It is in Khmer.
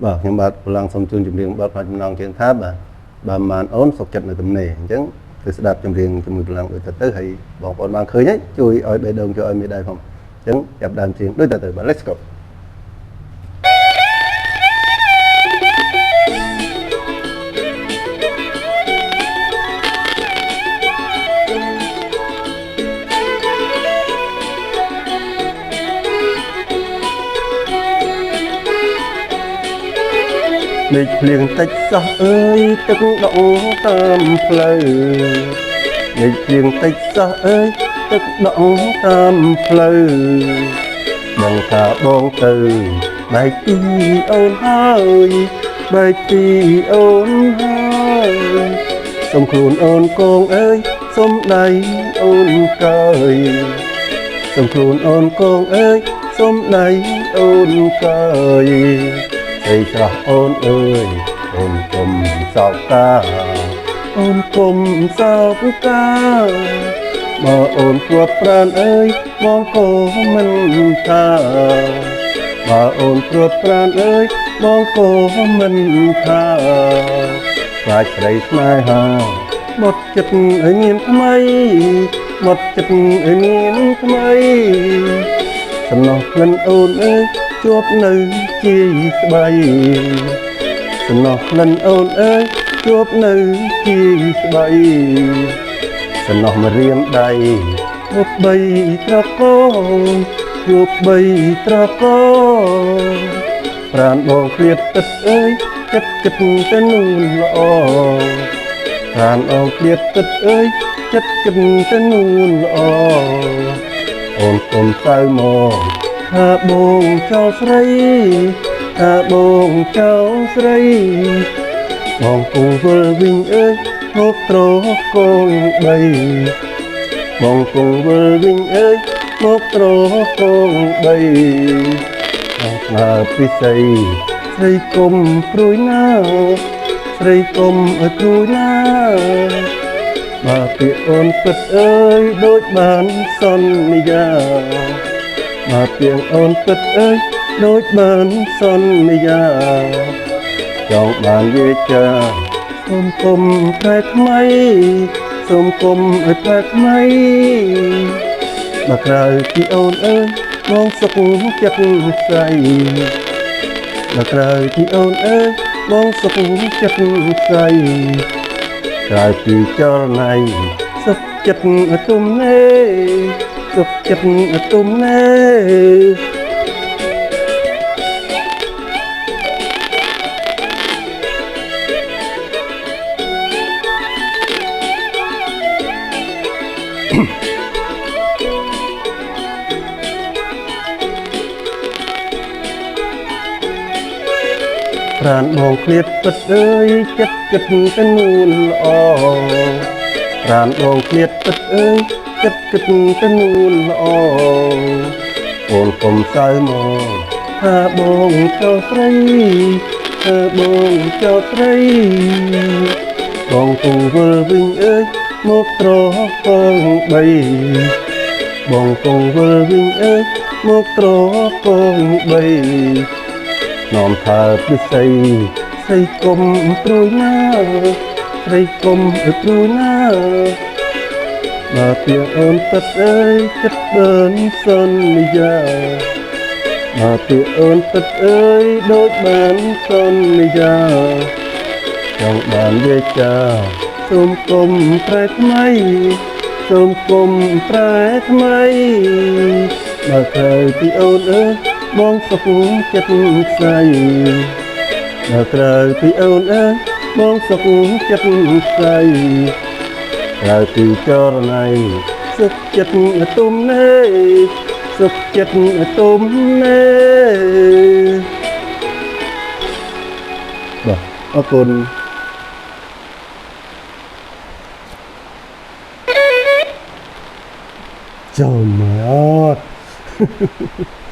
បាទខ្ញុំបាទប្រឡាំងសូមជូនចម្រៀងបាទផ្នែកចំណងជើងថាបាទបានអូនសុខចិត្តនៅទំនេរអញ្ចឹងគឺស្ដាប់ចម្រៀងជាមួយប្រឡាំងដូចទៅហើយបងប្អូនបានឃើញហើយជួយឲ្យបេះដូងជួយឲ្យមេដៃផងអញ្ចឹងចាប់ដើមច្រៀងដូចទៅបាទ let's go មេឃភ្លៀងតិចសោះអើយទឹកដងតាមផ្លូវមេឃភ្លៀងតិចសោះអើយទឹកដងតាមផ្លូវដឹងថាបងទៅបែកពីអូនហើយបែកពីអូនហើយសុំខ្លួនអូនកងអើយសុំដៃអូនកើយសុំខ្លួនអូនកងអើយសុំដៃអូនកើយស្រីស្រស់អូនអើយអូនគុំសោកតាអូនគុំសោកតាបើអូនព្រាត់ប្រានអើយបងក៏មិនថាបើអូនព្រាត់ប្រានអើយបងក៏មិនថាខ្លាចស្រីស្នេហាមកចិត្តឲ្យមានថ្មីមកចិត្តឲ្យមានថ្មីសំណោះក្លិនអូនអើយជាប់នៅជាយស្បៃសំណោះក្លិនអូនអើយជាប់នៅជាយស្បៃសំណោះមករៀមដៃជួបបីត្រកោជួបបីត្រកោប្រានបងឃ្លាតទឹកអើយចិត្តគិតទៅនួនល្អប្រានអងឃ្លាតទឹកអើយចិត្តគិតទៅនួនល្អអូនគុំសៅមកថាបងចោលស្រីថាបងចោលស្រីបងគង់វិលវិញអើយមកត្រកងបីបងគង់វិលវិញអើយមកត្រកងបីបងស្នើពិសីស្រីគុំព្រួយណាស្រីគុំឲ្យព្រួយណាបើពាក្យអូនពិតអើយដូចបានសន្យាបើពាក្យអូនពិតអើយដូចបានសន្យាចង់បានវាចាសូមគុំតែថ្មីសូមគុំឲ្យតែថ្មីបើក្រៅពីអូនអើយបងសុខចិត្តស្រីបើក្រៅពីអូនអើយបងសុខចិត្តស្រីក្រៅពីចរណៃសុខចិត្តទុំណែសុខចិត្តទុំណែប្រានបងឃ្លាតពិតអើយចិត្តគិតទៅនួនល្អប្រានបងឃ្លាតពិតអើយចិត្តគិតទៅនួនល្អអូនគុំសៅមកថាបងចោលស្រីថាបងចោលស្រីបងគង់វិលវិញអើយមកត្រកងបីបងគង់វិលវិញអើយមកត្រកងបីនាំថាពិសីស្រីគុំព្រួយណាស្រីគុំឲ្យព្រួយណាបើពាក្យអូនពិតអើយចិត្តបានសន្យាបើពាក្យអូនពិតអើយដូចបានសន្យាចង់បានវាចាសូមគុំប្រែថ្មីសូមគុំប្រែថ្មីបើក្រៅពីអូនអើយបងសុខចិត្តស្រីបើក្រៅពីអូនអើយបងសុខចិត្តស្រីក្រៅពីចរណៃសុខចិត្តទុំណែសុខចិត្តទុំណែបាទអរគុណចូលមកអត់